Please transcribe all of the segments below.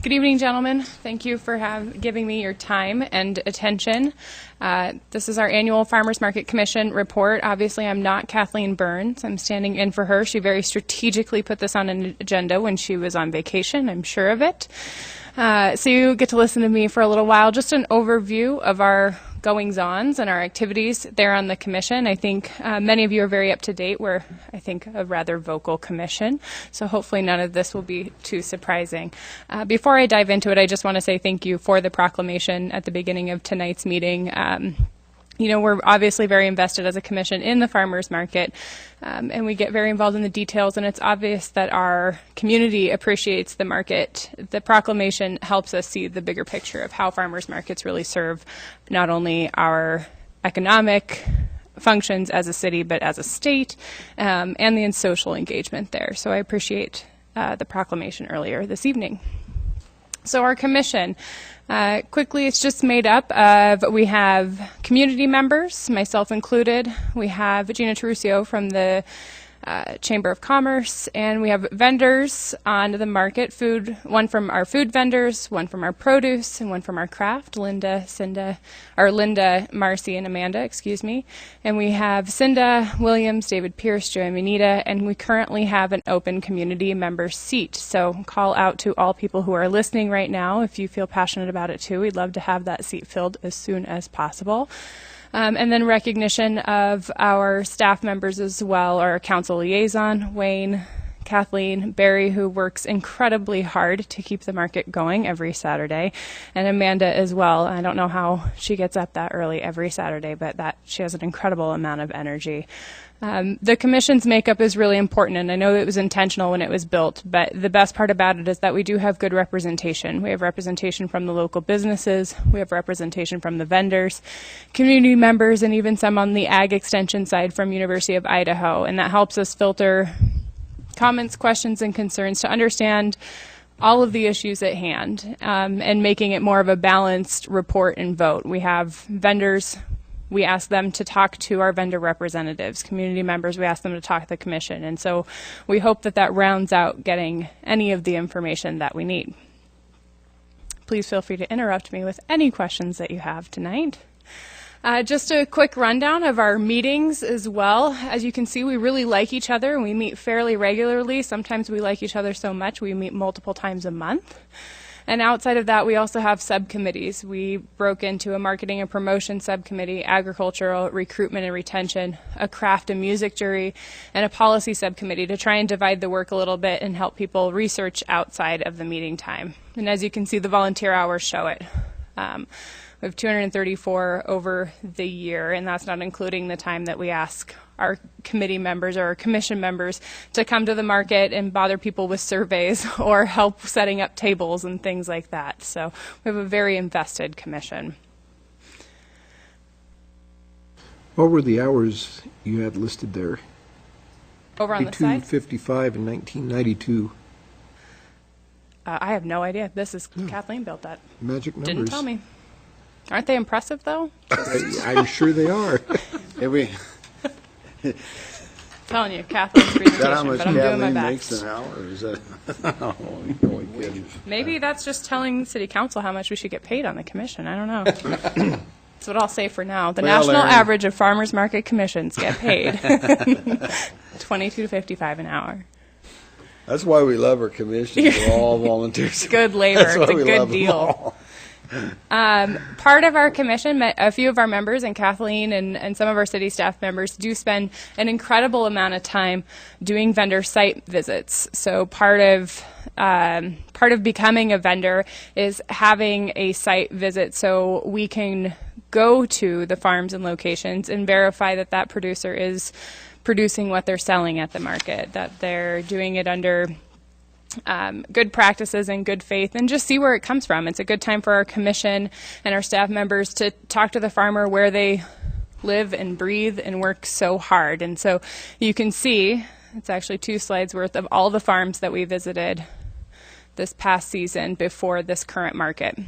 Good evening, gentlemen. Thank you for giving me your time and attention. This is our annual Farmers Market Commission report. Obviously, I'm not Kathleen Burns. I'm standing in for her. She very strategically put this on an agenda when she was on vacation. I'm sure of it. So you get to listen to me for a little while. Just an overview of our goings-ons and our activities there on the commission. I think many of you are very up to date. We're, I think, a rather vocal commission, so hopefully none of this will be too surprising. Before I dive into it, I just want to say thank you for the proclamation at the beginning of tonight's meeting. You know, we're obviously very invested as a commission in the farmers market, and we get very involved in the details, and it's obvious that our community appreciates the market. The proclamation helps us see the bigger picture of how farmers markets really serve not only our economic functions as a city, but as a state, and the social engagement there. So I appreciate the proclamation earlier this evening. So our commission, quickly, it's just made up of, we have community members, myself included. We have Gina Terusio from the Chamber of Commerce, and we have vendors on the market, one from our food vendors, one from our produce, and one from our craft, Linda, Marcy, and Amanda, excuse me. And we have Cinda, Williams, David Pierce, Joey Manita, and we currently have an open community member seat. So call out to all people who are listening right now. If you feel passionate about it too, we'd love to have that seat filled as soon as possible. And then recognition of our staff members as well, our council liaison, Wayne, Kathleen, Barry, who works incredibly hard to keep the market going every Saturday, and Amanda as well. I don't know how she gets up that early every Saturday, but she has an incredible amount of energy. The commission's makeup is really important, and I know it was intentional when it was built, but the best part about it is that we do have good representation. We have representation from the local businesses, we have representation from the vendors, community members, and even some on the ag extension side from University of Idaho, and that helps us filter comments, questions, and concerns to understand all of the issues at hand, and making it more of a balanced report and vote. We have vendors. We ask them to talk to our vendor representatives. Community members, we ask them to talk to the commission. And so we hope that that rounds out getting any of the information that we need. Please feel free to interrupt me with any questions that you have tonight. Just a quick rundown of our meetings as well. As you can see, we really like each other and we meet fairly regularly. Sometimes we like each other so much we meet multiple times a month. And outside of that, we also have subcommittees. We broke into a marketing and promotion subcommittee, agricultural, recruitment and retention, a craft and music jury, and a policy subcommittee to try and divide the work a little bit and help people research outside of the meeting time. And as you can see, the volunteer hours show it. We have 234 over the year, and that's not including the time that we ask our committee members or our commission members to come to the market and bother people with surveys or help setting up tables and things like that. So we have a very invested commission. What were the hours you had listed there? Over on the side? 52, 55, and 1992. I have no idea. This is Kathleen built that. Magic numbers. Didn't tell me. Aren't they impressive, though? I'm sure they are. Telling you, Kathleen's presentation, Is that how much but I'm doing my Kathleen best. makes an hour? Or is that only kidding? Maybe that's just telling City Council how much we should get paid on the commission. I don't know. That's what I'll say for now. The national average of farmers market commissions get paid $22 to $55 an hour. That's why we love our commission. We're all volunteers. Good labor. It's a good deal. Part of our commission, a few of our members, and Kathleen and some of our city staff members do spend an incredible amount of time doing vendor site visits. So part of becoming a vendor is having a site visit so we can go to the farms and locations and verify that that producer is producing what they're selling at the market, that they're doing it under good practices and good faith, and just see where it comes from. It's a good time for our commission and our staff members to talk to the farmer where they live and breathe and work so hard. And so you can see, it's actually 2 slides worth of all the farms that we visited this past season before this current market.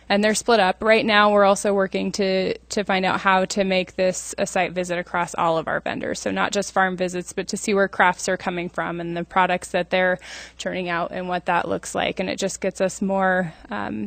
and they're split up. Right now, we're also working to find out how to make this a site visit across all of our vendors. So not just farm visits, but to see where crafts are coming from and the products that they're turning out and what that looks like. And it just gets us more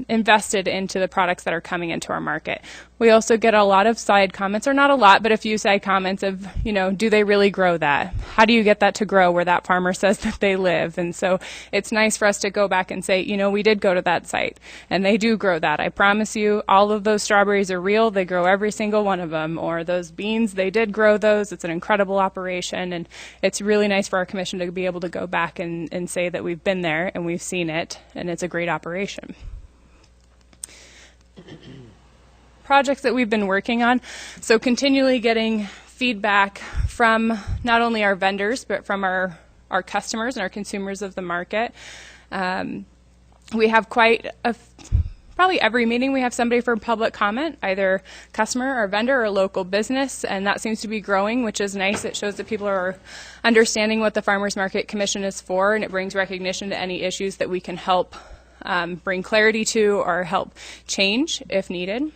invested into the products that are coming into our market. We also get a lot of side comments, or not a lot, but a few side comments of, do they really grow that? How do you get that to grow where that farmer says that they live? And so it's nice for us to go back and say, we did go to that site and they do grow that. I promise you, all of those strawberries are real. They grow every single one of them. Or those beans, they did grow those. It's an incredible operation. And it's really nice for our commission to be able to go back and say that we've been there and we've seen it and it's a great operation. Projects that we've been working on, so continually getting feedback from not only our vendors but from our customers and our consumers of the market. We have probably every meeting we have somebody for public comment, either customer or vendor or local business, and that seems to be growing, which is nice. It shows that people are understanding what the Farmers Market Commission is for, and it brings recognition to any issues that we can help bring clarity to or help change if needed.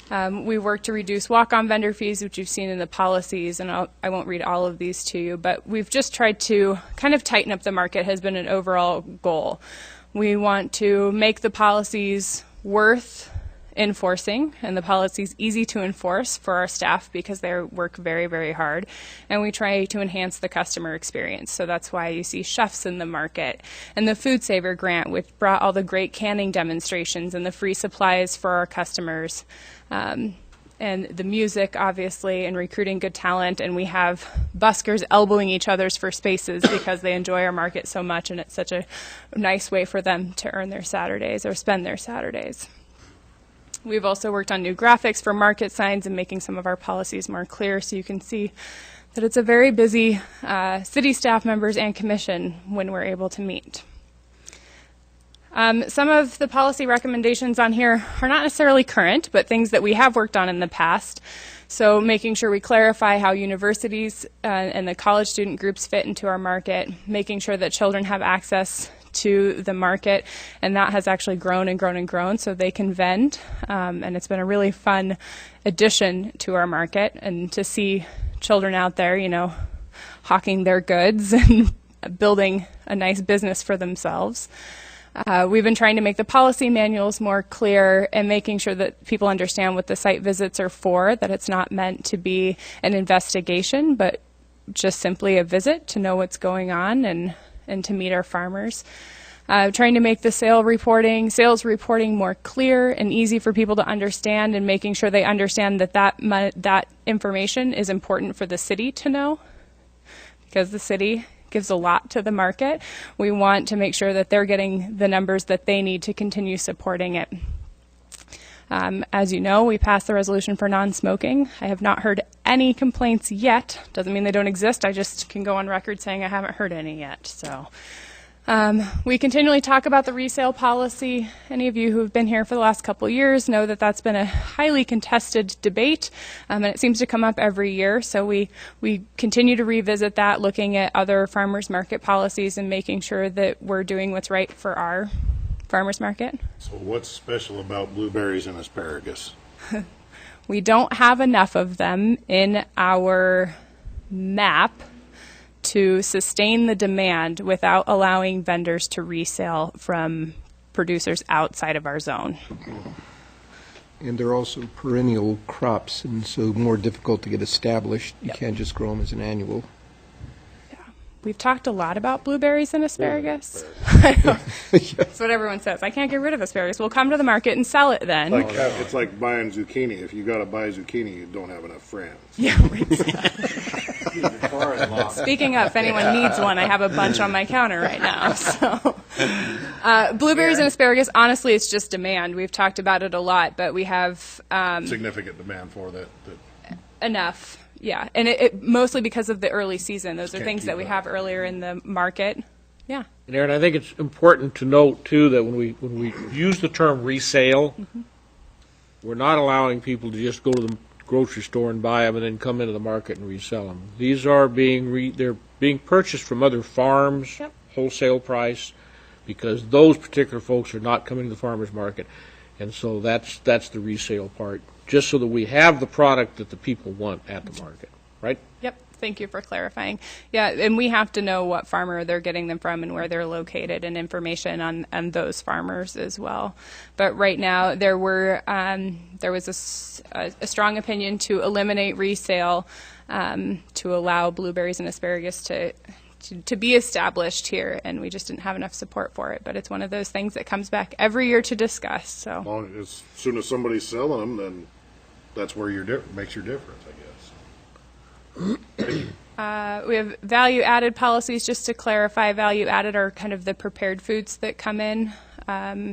We work to reduce walk-on vendor fees, which you've seen in the policies, and I won't read all of these to you, but we've just tried to kind of tighten up the market has been an overall goal. We want to make the policies worth enforcing and the policies easy to enforce for our staff because they work very, very hard, and we try to enhance the customer experience. So that's why you see chefs in the market and the Food Saver Grant, which brought all the great canning demonstrations and the free supplies for our customers. And the music, obviously, and recruiting good talent. And we have buskers elbowing each other's for spaces because they enjoy our market so much, and it's such a nice way for them to earn their Saturdays or spend their Saturdays. We've also worked on new graphics for market signs and making some of our policies more clear so you can see that it's a very busy city staff members and commission when we're able to meet. Some of the policy recommendations on here are not necessarily current, but things that we have worked on in the past. So making sure we clarify how universities and the college student groups fit into our market, making sure that children have access to the market, and that has actually grown and grown and grown so they can vend. And it's been a really fun addition to our market, and to see children out there, hawking their goods and building a nice business for themselves. We've been trying to make the policy manuals more clear and making sure that people understand what the site visits are for, that it's not meant to be an investigation, but just simply a visit to know what's going on and to meet our farmers. Trying to make the sales reporting more clear and easy for people to understand, and making sure they understand that information is important for the city to know, because the city gives a lot to the market. We want to make sure that they're getting the numbers that they need to continue supporting it. As you know, we passed the resolution for non-smoking. I have not heard any complaints yet. Doesn't mean they don't exist. I just can go on record saying I haven't heard any yet. So we continually talk about the resale policy. Any of you who have been here for the last couple of years know that that's been a highly contested debate, and it seems to come up every year. So we continue to revisit that, looking at other farmers market policies and making sure that we're doing what's right for our farmers market. So what's special about blueberries and asparagus? We don't have enough of them in our map to sustain the demand without allowing vendors to resell from producers outside of our zone. And they're also perennial crops, and so more difficult to get established. You can't just grow them as an annual. We've talked a lot about blueberries and asparagus. That's what everyone says. I can't get rid of asparagus. We'll come to the market and sell it then. It's like buying zucchini. If you got to buy zucchini, you don't have enough friends. Yeah, Speaking of, if anyone needs one, I have a bunch on my counter right now. So, blueberries and asparagus, honestly, it's just demand. We've talked about it a lot, but we have Significant demand for that. Enough. Yeah, and it mostly because of the early season. Those are things that we have earlier in the market. Yeah. And Aaron, I think it's important to note too that when we use the term resale, we're not allowing people to just go to the grocery store and buy them and then come into the market and resell them. These are they're being purchased from other farms, wholesale price, because those particular folks are not coming to the farmers market. And so that's the resale part, just so that we have the product that the people want at the market, right? Yep. Thank you for clarifying. Yeah, and we have to know what farmer they're getting them from and where they're located and information on those farmers as well. But right now there was a strong opinion to eliminate resale, to allow blueberries and asparagus to be established here, and we just didn't have enough support for it. But it's one of those things that comes back every year to discuss. So As soon as somebody's selling them, then that's where makes your difference, I guess. we have value-added policies. Just to clarify, value-added are kind of the prepared foods that come in.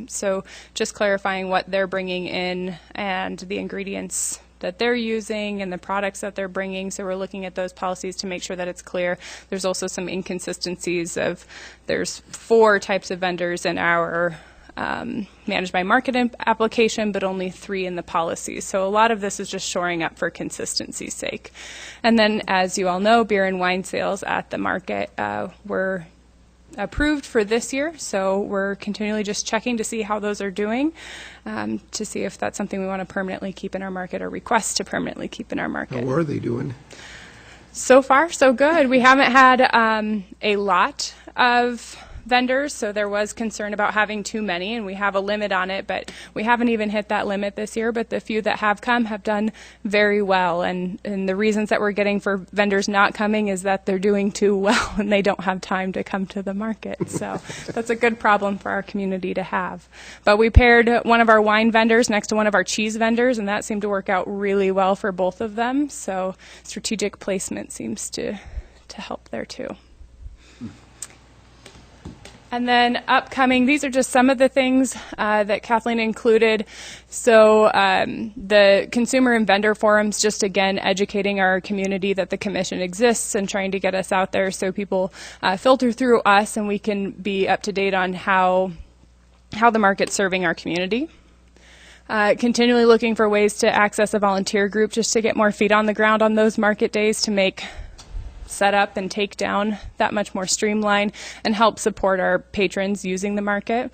So just clarifying what they're bringing in and the ingredients that they're using and the products that they're bringing. So we're looking at those policies to make sure that it's clear. There's also some inconsistencies there's 4 types of vendors in our managed by market application, but only 3 in the policies. So a lot of this is just shoring up for consistency's sake. And then, as you all know, beer and wine sales at the market were approved for this year. So we're continually just checking to see how those are doing, to see if that's something we want to permanently keep in our market or request to permanently keep in our market. How are they doing? So far, so good. We haven't had a lot of vendors, so there was concern about having too many, and we have a limit on it, but we haven't even hit that limit this year. But the few that have come have done very well, and the reasons that we're getting for vendors not coming is that they're doing too well and they don't have time to come to the market. So that's a good problem for our community to have. But we paired one of our wine vendors next to one of our cheese vendors, and that seemed to work out really well for both of them. So strategic placement seems to help there too. And then upcoming, these are just some of the things that Kathleen included. So the consumer and vendor forums, just again educating our community that the commission exists and trying to get us out there so people filter through us and we can be up to date on how the market's serving our community. Continually looking for ways to access a volunteer group just to get more feet on the ground on those market days to make set up and take down that much more streamlined and help support our patrons using the market.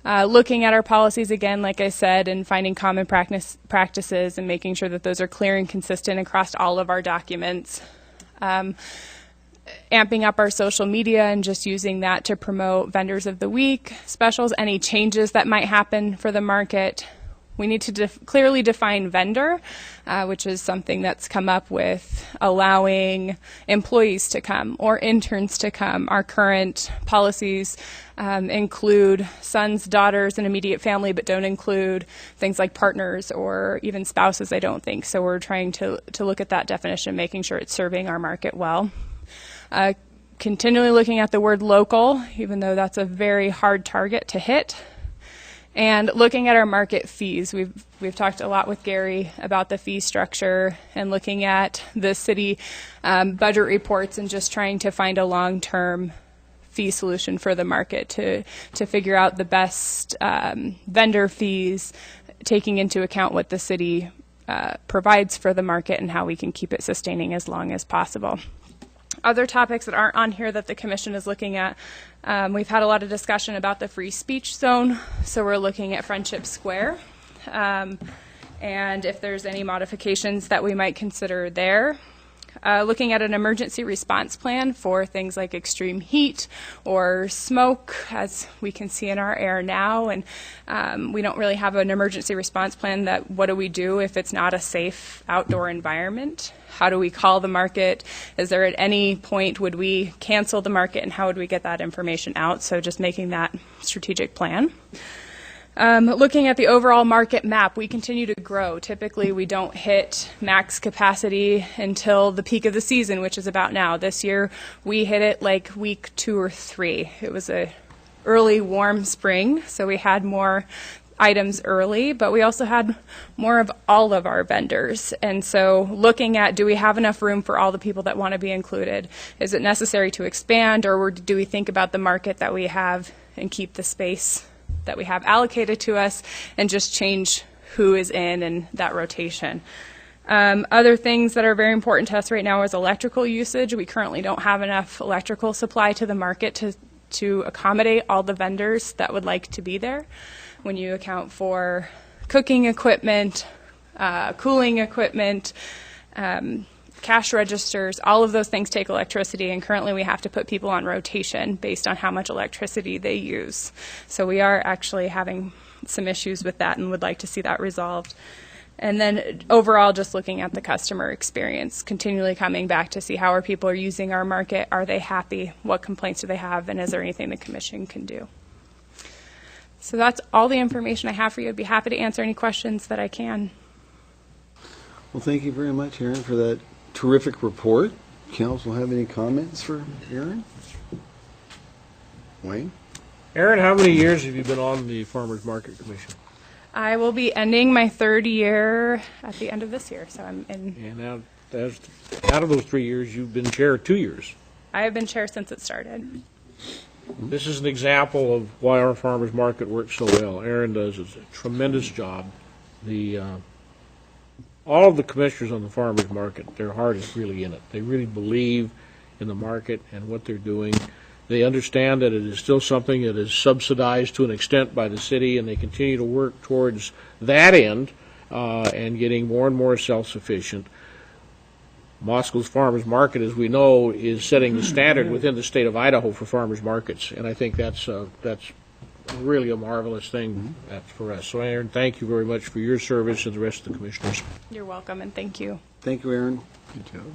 Looking at our policies again, like I said, and finding common practices and making sure that those are clear and consistent across all of our documents. Amping up our social media and just using that to promote vendors of the week, specials, any changes that might happen for the market. We need to clearly define vendor, which is something that's come up with allowing employees to come or interns to come. Our current policies include sons, daughters, and immediate family, but don't include things like partners or even spouses, I don't think. So we're trying to look at that definition, making sure it's serving our market well. Continually looking at the word local, even though that's a very hard target to hit. And looking at our market fees, we've talked a lot with Gary about the fee structure and looking at the city budget reports and just trying to find a long-term fee solution for the market to figure out the best vendor fees, taking into account what the city provides for the market and how we can keep it sustaining as long as possible. Other topics that aren't on here that the commission is looking at, we've had a lot of discussion about the free speech zone, so we're looking at Friendship Square, and if there's any modifications that we might consider there. Looking at an emergency response plan for things like extreme heat or smoke, as we can see in our air now, and we don't really have an emergency response plan. That what do we do if it's not a safe outdoor environment? How do we call the market? Is there at any point would we cancel the market, and how would we get that information out? So just making that strategic plan. Looking at the overall market map, we continue to grow. Typically, we don't hit max capacity until the peak of the season, which is about now. This year, we hit it like week 2 or 3. It was a early warm spring, so we had more items early, but we also had more of all of our vendors. And so looking at, do we have enough room for all the people that want to be included? Is it necessary to expand, or do we think about the market that we have and keep the space that we have allocated to us and just change who is in and that rotation? Other things that are very important to us right now is electrical usage. We currently don't have enough electrical supply to the market to accommodate all the vendors that would like to be there. When you account for cooking equipment, cooling equipment, cash registers, all of those things take electricity, and currently we have to put people on rotation based on how much electricity they use. So we are actually having some issues with that and would like to see that resolved. And then overall, just looking at the customer experience, continually coming back to see how our people are using our market. Are they happy? What complaints do they have? And is there anything the commission can do? So that's all the information I have for you. I'd be happy to answer any questions that I can. Well, thank you very much, Aaron, for that terrific report. Council have any comments for Aaron? Wayne? Aaron, how many years have you been on the Farmers Market Commission? I will be ending my third year at the end of this year, so I'm in. And now, out of those 3 years, you've been chair 2 years. I have been chair since it started. This is an example of why our farmers market works so well. Aaron does a tremendous job. All of the commissioners on the farmers market, their heart is really in it. They really believe in the market and what they're doing. They understand that it is still something that is subsidized to an extent by the city, and they continue to work towards that end and getting more and more self-sufficient. Moscow's farmers market, as we know, is setting the standard within the state of Idaho for farmers markets, and I think that's really a marvelous thing for us. So, Aaron, thank you very much for your service and the rest of the commissioners. You're welcome, and thank you. Thank you, Aaron. Good job.